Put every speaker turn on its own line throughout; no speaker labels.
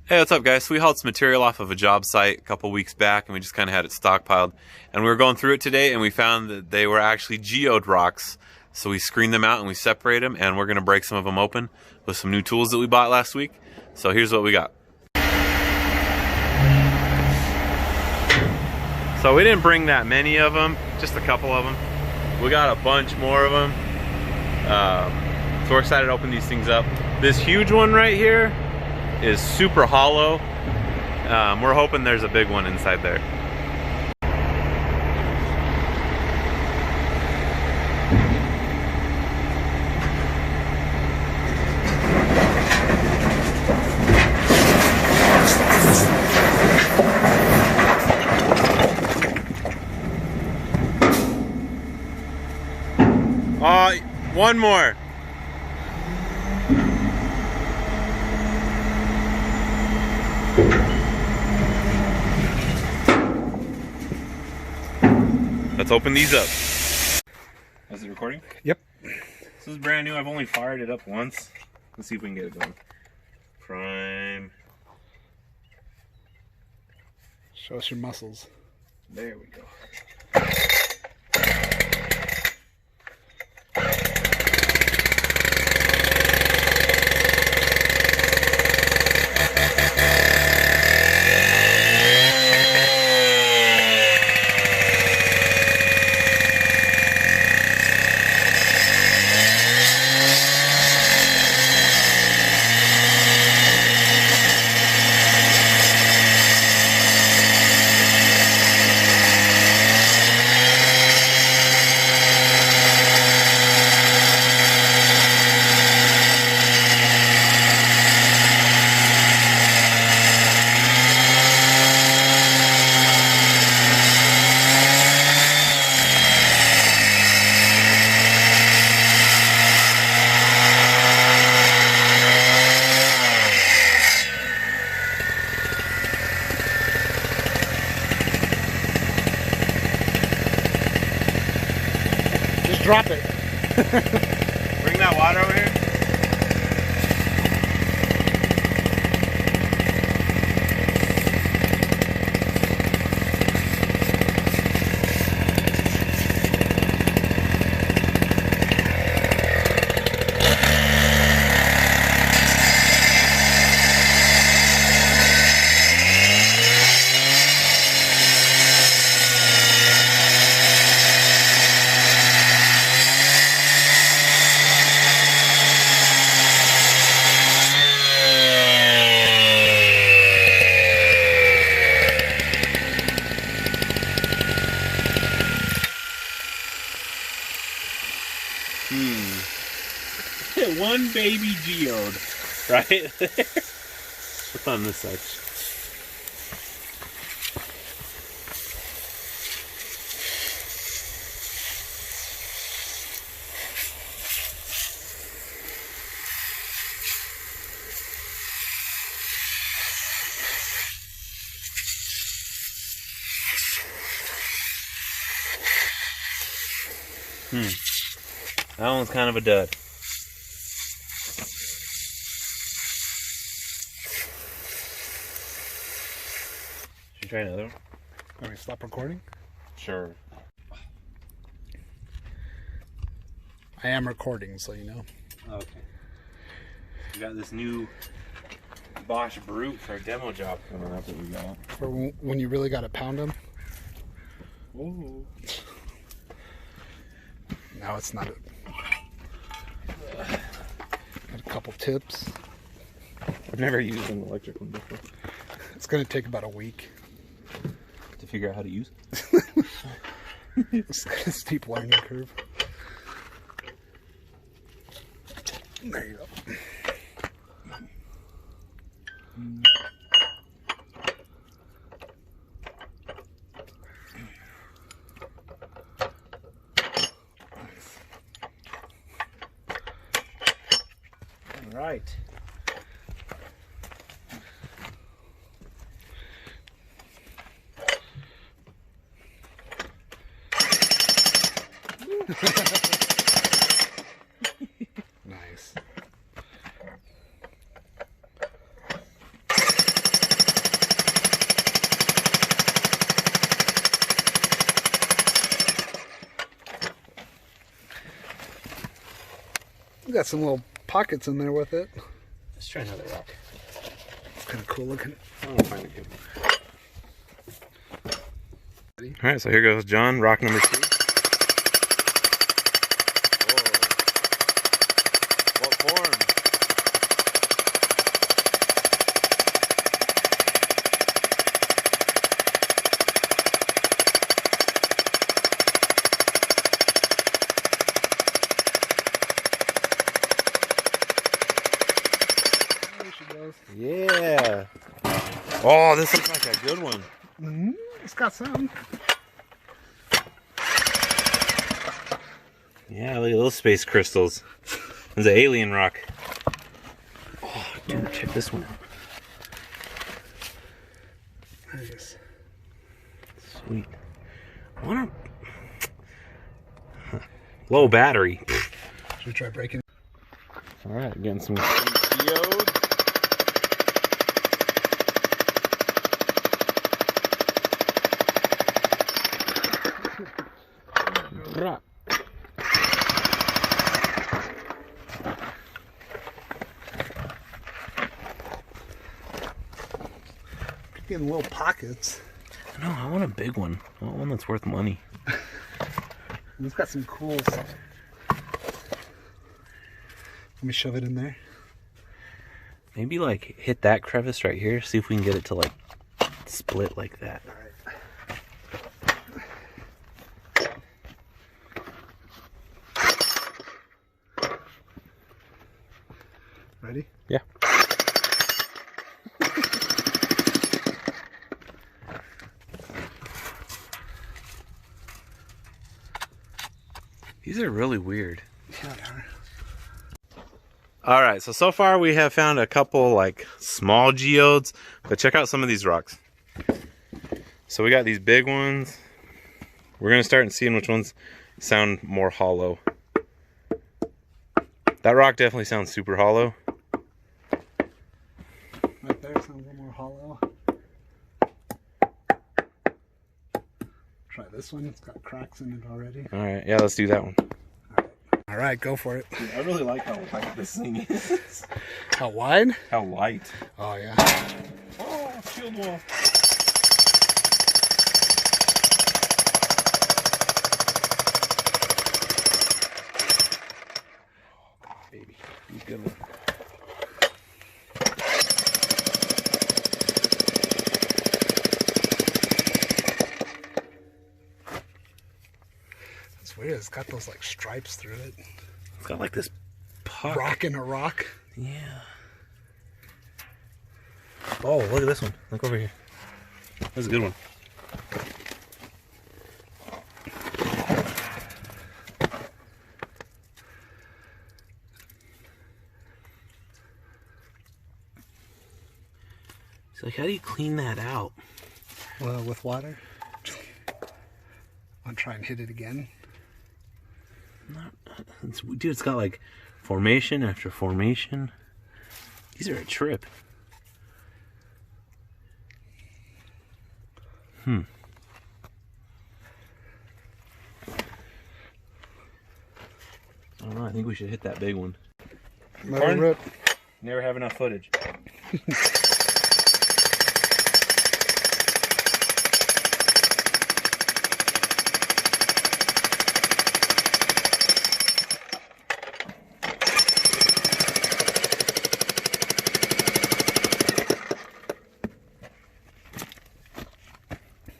Hey, what's up, guys? So we hauled some material off of a job site a couple weeks back, and we just kind of had it stockpiled. And we were going through it today, and we found that they were actually geode rocks. So we screened them out and we separate them, and we're going to break some of them open with some new tools that we bought last week. So here's what we got. So we didn't bring that many of them, just a couple of them. We got a bunch more of them. So we're excited to open these things up. This huge one right here is super hollow. We're hoping there's a big one inside there. One more. Let's open these up. Is it recording?
Yep.
This is brand new. I've only fired it up once. Let's see if we can get it going. Prime.
Show us your muscles.
There we go.
Drop it.
Bring that water over here. One baby geode right there. What's on this side? That one's kind of a dud. Try another one.
Let me stop recording.
Sure.
I am recording, so you know.
Okay. We got this new Bosch Brute for a demo job coming up that we got.
For when you really got to pound them.
Ooh.
Now it's not. Got a couple tips.
I've never used an electric one before.
It's going to take about a week
to figure out how to use
it. It's got a steep learning curve. There you go.
All right.
Nice. got some little pockets in there with it.
Let's try another rock.
It's kind of cool looking.
I'm gonna find a good one. All right, so here goes John, rock number 2. What form? Yeah. Oh, this looks like a good one.
Mm-hmm. It's got some.
Yeah, look at those space crystals. There's an alien rock. Oh, dude, check this one out.
Nice.
Sweet. I wanna... Low battery.
Should we try breaking?
All right, getting some geode.
Getting little pockets.
No, I want a big one. I want one that's worth money.
It's got some cool stuff. Let me shove it in there.
Maybe like hit that crevice right here. See if we can get it to like split like that.
All right. Ready?
Yeah. These are really weird.
Yeah, they are.
All right, so far we have found a couple like small geodes, but check out some of these rocks. So we got these big ones. We're gonna start seeing which ones sound more hollow. That rock definitely sounds super hollow.
Right there sounds a little more hollow. Try this one. It's got cracks in it already.
All right, yeah, let's do that one.
All right, go for it.
Dude, I really like how light this thing is.
How wide?
How light.
Oh, yeah.
Oh, shield wall. Baby, be a good one.
It's weird. It's got those like stripes through it.
It's got like this puck.
Rock in a rock.
Yeah. Oh, look at this one. Look over here. That's a good one. So like, how do you clean that out?
Well, with water. I'll try and hit it again.
Dude, it's got like formation after formation. These are a trip. I don't know, I think we should hit that big one.
Rip.
Never have enough footage.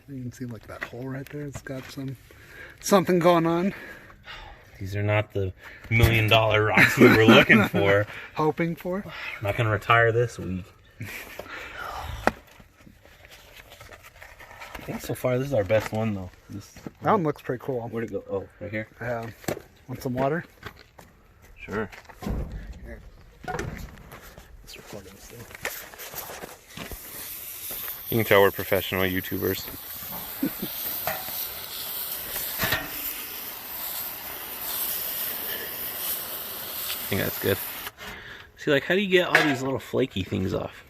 You can see like that hole right there. It's got something going on.
These are not the $1 million rocks we were looking for.
Hoping for.
I'm not gonna retire this week. I think so far this is our best one though.
That one looks pretty cool.
Where'd it go? Oh, right here.
Want some water?
Sure.
Here. Let's record this thing.
You can tell we're professional YouTubers. I think that's good. See, like, how do you get all these little flaky things off?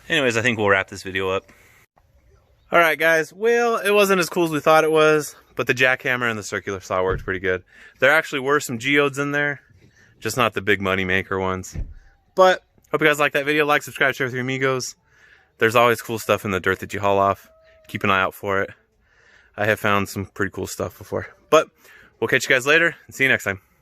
Anyways, I think we'll wrap this video up. Alright guys, well, it wasn't as cool as we thought it was, but the jackhammer and the circular saw worked pretty good. There actually were some geodes in there, just not the big money maker ones. But, hope you guys liked that video. Like, subscribe, share with your amigos. There's always cool stuff in the dirt that you haul off. Keep an eye out for it. I have found some pretty cool stuff before. But, we'll catch you guys later, and see you next time.